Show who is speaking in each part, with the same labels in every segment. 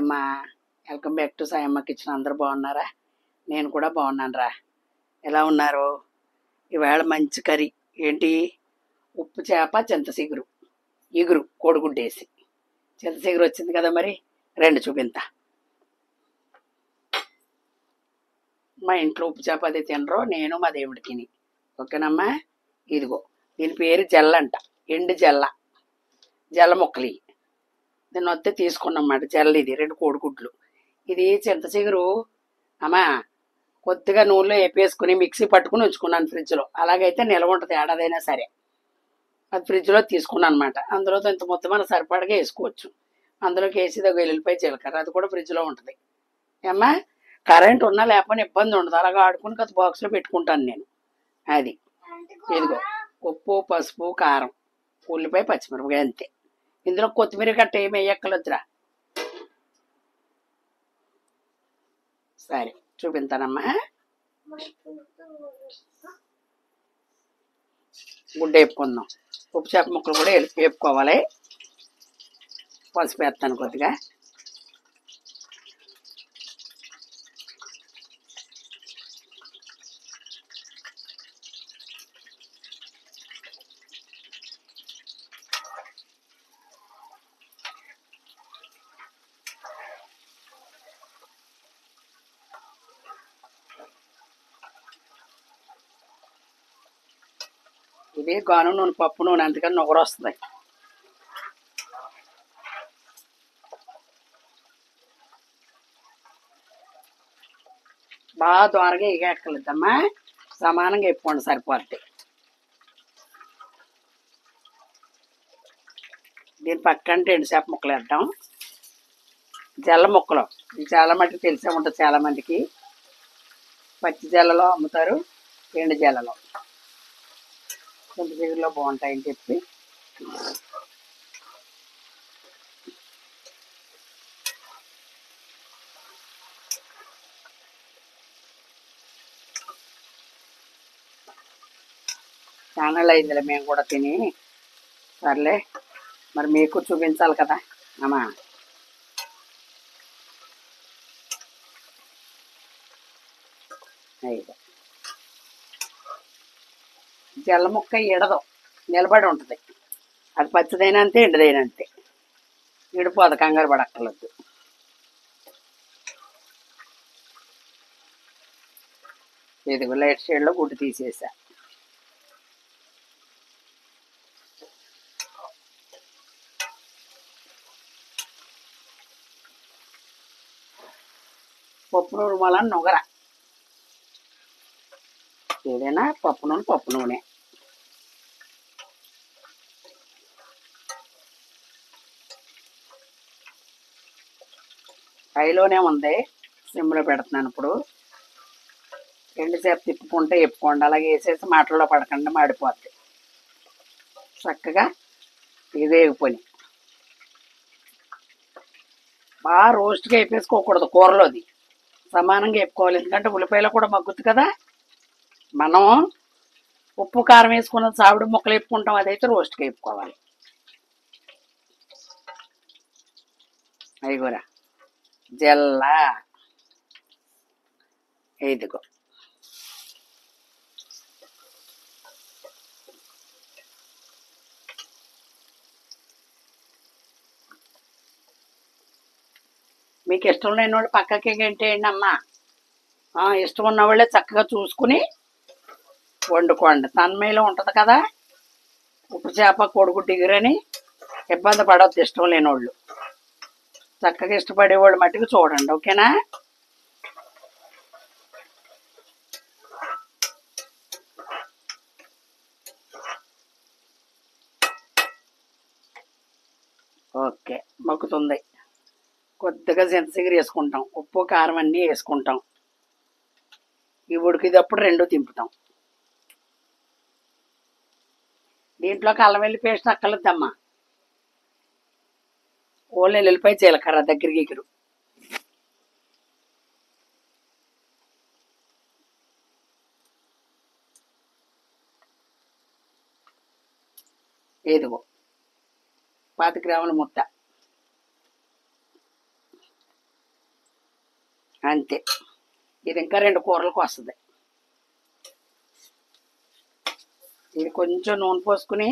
Speaker 1: అమ్మా, welcome back to Sayamma kitchen. అందరూ బాగున్నారా? నేను కూడా బాగున్నాను రా. ఎలా ఉన్నారు? ఇవాళ మంచి కర్రీ. ఏంటి? ఉప్పు చేప చింతసిగురు, ఇగురు కోడిగుడ్డేసి. చింతసిగురు వచ్చింది కదా, మరి రెండు చూపింత. మా ఇంట్లో ఉప్పు చేప అది తినరు, నేను మా దేవుడికి. ఓకేనమ్మా? ఇదిగో, దీని పేరు జల్లంట. ఎండు జల్ల ముక్కలు. దీన్ని వస్తే తీసుకున్నమాట. జల్ల ఇది 2 కోడిగుడ్లు. ఇది చింతచిగురు అమ్మా, కొద్దిగా నూనెలో వేపేసుకుని మిక్సీ పట్టుకుని ఉంచుకున్నాను ఫ్రిడ్జ్లో. అలాగైతే నిల్వ ఉంటుంది ఏడాదైనా సరే. అది ఫ్రిడ్జ్లో తీసుకున్నాను అనమాట. అందులో ఇంత మొత్తం మన సరిపడగా వేసుకోవచ్చు. అందులోకి వేసి వెల్లుల్లిపాయ జీలకర్ర, అది కూడా ఫ్రిడ్జ్లో ఉంటుంది. ఏమ్మా, కరెంట్ ఉన్నా లేకపోయినా ఇబ్బంది ఉండదు. అలాగా ఆడుకుని కొద్ది బాక్స్లో పెట్టుకుంటాను నేను. అది ఇదిగో, ఉప్పు, పసుపు, కారం, ఉల్లిపాయ, పచ్చిమిరపకాయ, అంతే. ఇందులో కొత్తిమీర గట్ట ఏమి వేయక్కర్లేదురా. సరే చూపించానమ్మా. గుడ్డ వేపుకుందాం. ఉప్పు చేప ముక్కలు కూడా వేపుకోవాలి. పసుపు వేస్తాను కొద్దిగా. ఇది గాను నూనె, పప్పు నూనె, అందుకని నొగరు వస్తుంది. బాగా దోరగా ఎగక్కర్లేదమ్మా, సమానంగా వేపుకోండి సరిపోద్ది. దీని పక్కన ఎండు చేప ముక్కలు వేద్దాం. జల్ల ముక్కలు ఇది చాలా మటుకు తెలిసే ఉంటుంది చాలామందికి. పచ్చి జల్లలో అమ్ముతారు, ఎండు జల్లలో. చింతచిగురులో బాగుంటాయని చెప్పి. ఛానల్ అయిందిలే మేము కూడా తిని. సర్లే, మరి మీకు చూపించాలి కదా అమ్మా. జల్ల ముక్క ఎడదు, నిలబడి ఉంటుంది. అది పచ్చిదైనా అంతే, ఎండుదైనా అంతే. ఇడిపోదు, కంగారు పడక్కర్లేదు. ఇదిగో లైట్ షేడ్లో గుడ్డు తీసేసా. పప్పు నూనె వల్ల నొగర. ఏదైనా పప్పు నూనె. హైలోనే ఉంది, సిమ్లో పెడుతున్నాను ఇప్పుడు. ఎండుసేపు తిప్పుకుంటే చెప్పుకోండి. అలాగే వేసేసి మాటల్లో పడకుండా మాడిపోద్ది. చక్కగా ఇది వేగిపోయి బాగా రోస్ట్గా వేపేసుకోకూడదు కూరలోది. సమానంగా వేపుకోవాలి, ఎందుకంటే ఉల్లిపాయలు కూడా మగ్గుద్ది కదా. మనం ఉప్పు కారం వేసుకున్న సావిడి ముక్కలు వేపుకుంటాం, అదైతే రోస్ట్గా వేపుకోవాలి. అయ్యగూర జల్ల ఇదిగో. మీకు ఇష్టం లేని వాళ్ళు పక్కకి గంటేయండి అమ్మా. ఇష్టం ఉన్న వాళ్ళే చక్కగా చూసుకుని వండుకోండి. తన్మయలో ఉంటుంది కదా ఉప్పు చేప కోడిగుడ్డు ఇగురని. ఇబ్బంది పడవద్దు ఇష్టం లేని వాళ్ళు. చక్కగా ఇష్టపడేవాళ్ళు మట్టుకు చూడండి. ఓకేనా? ఓకే, మగ్గుతుంది. కొద్దిగా చింతచిగురు వేసుకుంటాం, ఉప్పు కారం అన్నీ వేసుకుంటాం. ఈ ఉడికిదప్పుడు 2 తింపుతాం. దీంట్లోకి అల్లం వెల్లి పేస్ట్ అక్కర్లేదమ్మా. ఓన్లీ వెల్లుల్లిపాయ జీలకర్ర దగ్గరికి ఎగురు. ఏదిగో 25 గ్రాముల ముద్ద. అంతే. ఇది ఇంకా 2 కూరలకు వస్తుంది. ఇది కొంచెం నూనె పోసుకుని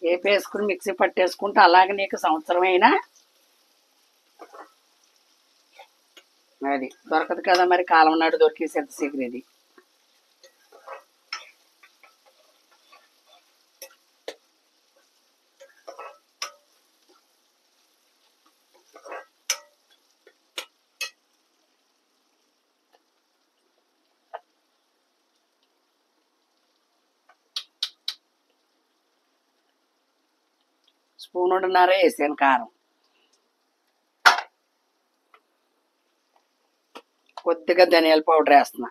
Speaker 1: వేపేసుకుని మిక్సీ పట్టేసుకుంటే అలాగే నీకు సంవత్సరం అయినా అది దొరకదు కదా మరి. కాలం నాడు దొరికేసి ఎంత శీఘ్రం ఇది. స్పూన్ 1.5 వేసాను కారం. కొద్దిగా ధనియాల పౌడర్ వేస్తున్నా,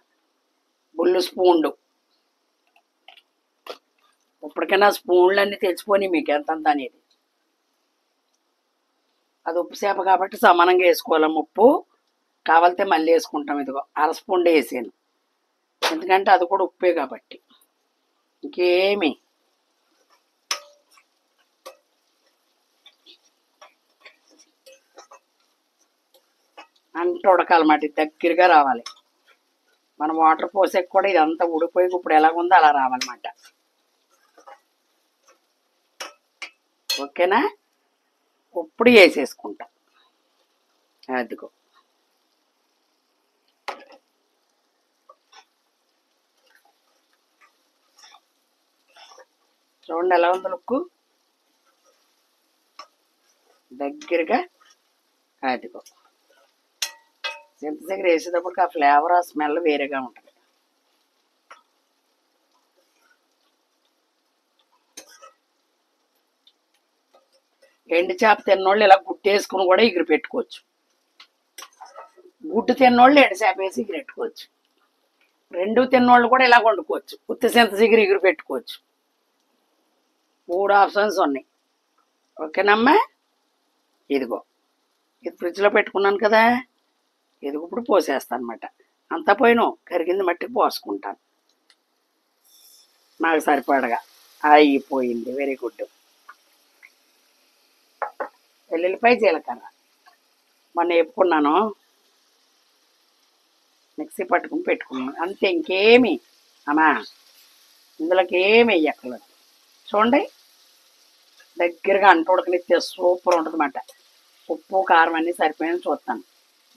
Speaker 1: బుల్లు స్పూన్లు. ఇప్పటికైనా స్పూన్లు అన్నీ తెచ్చిపోయి మీకు ఎంతంత అనేది. అది ఉప్పు చేప కాబట్టి సమానంగా వేసుకోవాలి. ఉప్పు కావాలితే మళ్ళీ వేసుకుంటాం. ఇదిగో 1/2 స్పూన్ వేసాను, ఎందుకంటే అది కూడా ఉప్పే కాబట్టి. ఇంకేమి అంత ఉడకాలన్నమాట. దగ్గరగా రావాలి. మనం వాటర్ పోసాక కూడా ఇదంతా ఉడిపోయి ఇప్పుడు ఎలాగుందో అలా రావాలన్నమాట. ఓకేనా? ఇప్పుడు వేసేసుకుంటా. అదిగో చూడండి ఎలా ఉందో లుక్కు. దగ్గరగా అదిగో. చింతచిగురు వేసేటప్పుడు ఆ ఫ్లేవర్, ఆ స్మెల్ వేరేగా ఉంటుంది. ఎండు చేప తిన్నోళ్ళు ఇలా గుట్టేసుకుని కూడా ఎగిరి పెట్టుకోవచ్చు. గుడ్డు తిన్నోళ్ళు ఎండు చేప వేసి ఎగిరి పెట్టుకోవచ్చు. 2 తిన్నోళ్ళు కూడా ఇలా వండుకోవచ్చు. ఉత్తి చింతచిగురు ఎగిరి పెట్టుకోవచ్చు. 3 ఆప్షన్స్ ఉన్నాయి. ఓకేనమ్మా? ఇదిగో ఇది ఫ్రిడ్జ్లో పెట్టుకున్నాను కదా, ఇదిగో ఇప్పుడు పోసేస్తాను అనమాట. అంతా పోయిన కరిగింది మట్టికి పోసుకుంటాను నాకు సరిపడగా. అయిపోయింది. Very good. వెల్లుల్లిపాయ, జీలకర్ర మొన్న వేపుకున్నాను, మిక్సీ పట్టుకుని పెట్టుకున్నాను. అంతే, ఇంకేమి అమ్మా ఇందులోకి ఏమి వేయక్కర్లేదు. చూడండి దగ్గరగా అంటు ఉడకనిస్తే సూపర్ ఉంటుంది అన్నమాట. ఉప్పు కారం అన్నీ సరిపోయిన చూస్తాను.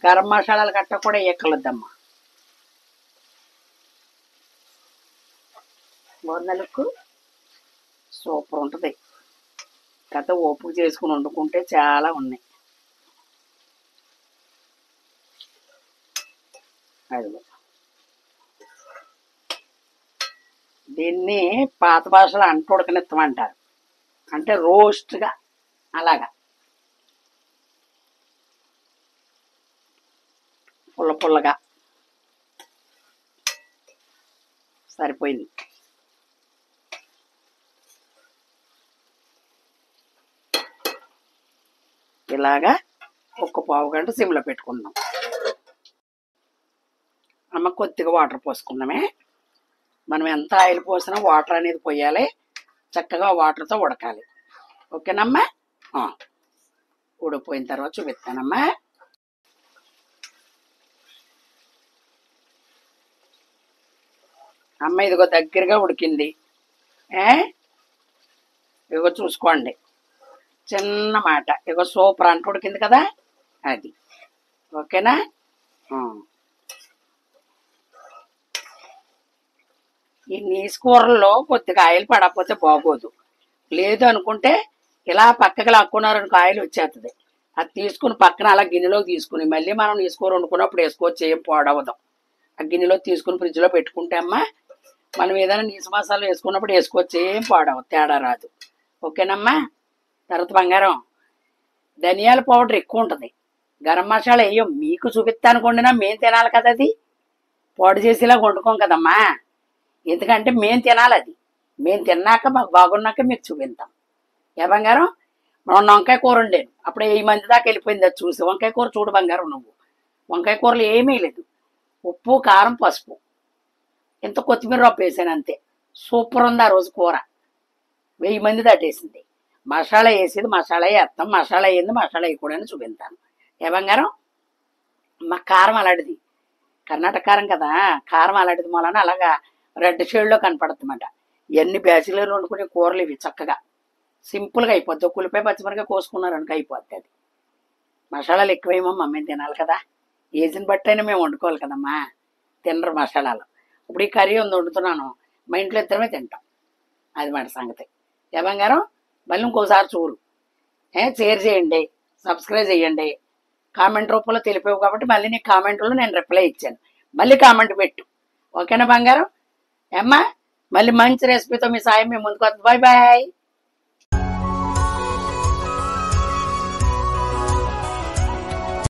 Speaker 1: గరం మసాలాలు గట్ట కూడా వేయక్కర్లేదమ్మా. బోర్నలకు సూపర్ ఉంటుంది. కథ ఓపిక చేసుకుని వండుకుంటే చాలా ఉన్నాయి. అది దీన్ని పాత భాషలో అంటు ఉడకనిస్తామంటారు. అంటే రోస్ట్గా అలాగా పుల్ల పుల్లగా సరిపోయింది. ఇలాగా ఒక పావు గంట సిమ్లో పెట్టుకుందాం. అమ్మ కొద్దిగా వాటర్ పోసుకుందామే. మనం ఎంత ఆయిల్ పోసినా వాటర్ అనేది పోయాలి. చక్కగా వాటర్తో ఉడకాలి. ఓకేనమ్మా? ఉడికిపోయిన తర్వాత చూపిస్తానమ్మా. అమ్మ ఇదిగో దగ్గరగా ఉడికింది. ఇదిగో చూసుకోండి. చిన్న మాట. ఇదిగో సూపర్ అంట ఉడికింది కదా, అది. ఓకేనా? ఈ నీసు కూరల్లో కొద్దిగా ఆయిల్ పడకపోతే బాగోదు. లేదు అనుకుంటే ఇలా పక్కకి లాక్కున్నారనుకో ఆయిల్ వచ్చేస్తుంది. అది తీసుకుని పక్కన అలా గిన్నెలోకి తీసుకుని మళ్ళీ మనం నీసు కూర వండుకున్నప్పుడు వేసుకోవచ్చు. ఏం పాడవదాం. ఆ గిన్నెలో తీసుకుని ఫ్రిడ్జ్లో పెట్టుకుంటే అమ్మ మనం ఏదైనా నీసు మసాలా వేసుకున్నప్పుడు వేసుకోవచ్చు. ఏం పాడవు, తేడా రాదు. ఓకేనమ్మా? తర్వాత బంగారం ధనియాల పౌడర్ ఎక్కువ ఉంటుంది. గరం మసాలా వేయం. మీకు చూపిస్తాను వండినా మేము తినాలి కదా, అది పాడు చేసేలా వండుకోం కదమ్మా. ఎందుకంటే మేము తినాలి. అది మేము తిన్నాక మాకు బాగున్నాక మీకు చూపిస్తాం. ఏ బంగారం? మనం వంకాయ కూర వండాను అప్పుడు 1000 మంది దాకా వెళ్ళిపోయింది. అది చూసి వంకాయ కూర చూడు బంగారం. నువ్వు వంకాయ కూరలు ఏమీ లేదు. ఉప్పు, కారం, పసుపు, ఇంత కొత్తిమీర రొప్ప వేసాను అంతే. సూపర్ ఉంది ఆ రోజు కూర. 1000 మంది దాటేసింది. మసాలా వేసేది మసాలా వేస్తాం. మసాలా వేయింది మసాలా వేయకూడదని చూపిస్తాను. ఏ బంగారం? మా కారం అలాంటిది. కర్ణాటక కారం కదా, కారం అలాంటిది మూలన అలాగా రెడ్ షేడ్లో కనపడుతుందన్నమాట. ఇవన్నీ బ్యాచిలర్లు వండుకునే కూరలు ఇవి చక్కగా సింపుల్గా అయిపోద్ది. ఉల్లిపాయ పచ్చిమిరపకాయ కోసుకున్నారనుకో అయిపోద్ది. అది మసాలాలు ఎక్కువేమో మమ్మీ తినాలి కదా, ఏజ్ని బట్టి అయినా మేము వండుకోవాలి కదమ్మా, తినరు మసాలాలు. ఇప్పుడు ఈ కర్రీ ఉంది వండుతున్నాను, మా ఇంట్లో ఇద్దరమే తింటాం. అది మాట సంగతి. ఏ బంగారం, మళ్ళీ ఇంకోసారి చూడు, షేర్ చేయండి, సబ్స్క్రైబ్ చేయండి. కామెంట్ రూపంలో తెలిపావు కాబట్టి మళ్ళీ నీ కామెంట్లో నేను రిప్లై ఇచ్చాను, మళ్ళీ కామెంట్ పెట్టు. ఓకేనా బంగారం? ఏమ్మా, మళ్ళీ మంచి రెసిపీతో మీ సాయం మేము ముందుకు వస్తుంది. Bye bye.